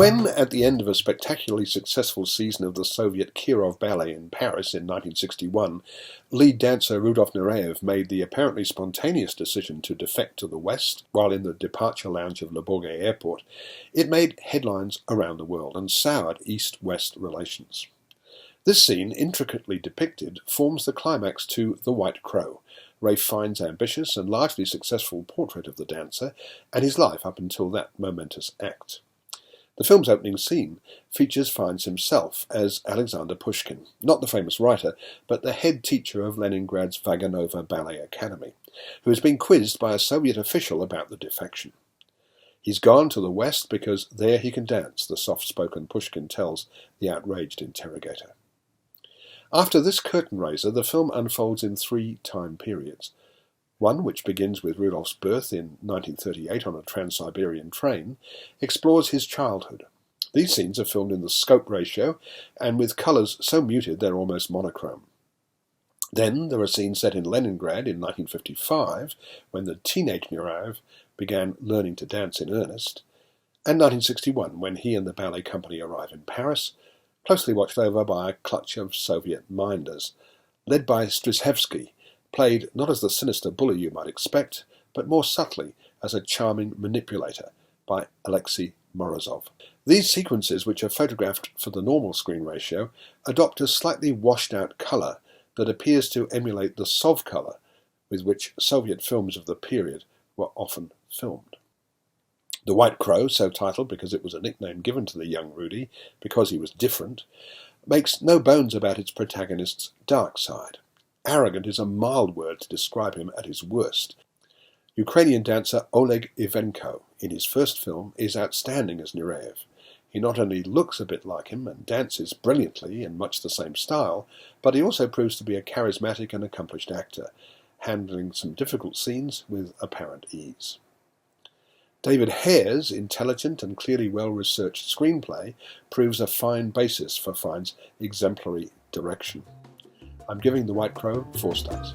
When, at the end of a spectacularly successful season of the Soviet Kirov Ballet in Paris in 1961, lead dancer Rudolf Nureyev made the apparently spontaneous decision to defect to the West while in the departure lounge of Le Bourget Airport, it made headlines around the world and soured East-West relations. This scene, intricately depicted, forms the climax to The White Crow, Ralph Fiennes' ambitious and largely successful portrait of the dancer and his life up until that momentous act. The film's opening scene features Fiennes himself as Alexander Pushkin, not the famous writer, but the head teacher of Leningrad's Vaganova Ballet Academy, who has been quizzed by a Soviet official about the defection. He's gone to the West because there he can dance, the soft-spoken Pushkin tells the outraged interrogator. After this curtain raiser, the film unfolds in 3 time periods. One, which begins with Rudolph's birth in 1938 on a Trans-Siberian train, explores his childhood. These scenes are filmed in the scope ratio and with colours so muted they're almost monochrome. Then there are scenes set in Leningrad in 1955, when the teenage Nureyev began learning to dance in earnest, and 1961, when he and the ballet company arrive in Paris, closely watched over by a clutch of Soviet minders, led by Strizhevsky, played not as the sinister bully you might expect, but more subtly as a charming manipulator by Alexei Morozov. These sequences, which are photographed for the normal screen ratio, adopt a slightly washed-out colour that appears to emulate the Sov colour with which Soviet films of the period were often filmed. The White Crow, so titled because it was a nickname given to the young Rudy because he was different, makes no bones about its protagonist's dark side. Arrogant is a mild word to describe him at his worst. Ukrainian dancer Oleg Ivenko, in his first film, is outstanding as Nureyev. He not only looks a bit like him and dances brilliantly in much the same style, but he also proves to be a charismatic and accomplished actor, handling some difficult scenes with apparent ease. David Hare's intelligent and clearly well-researched screenplay proves a fine basis for Fiennes' exemplary direction. I'm giving The White Crow 4 stars.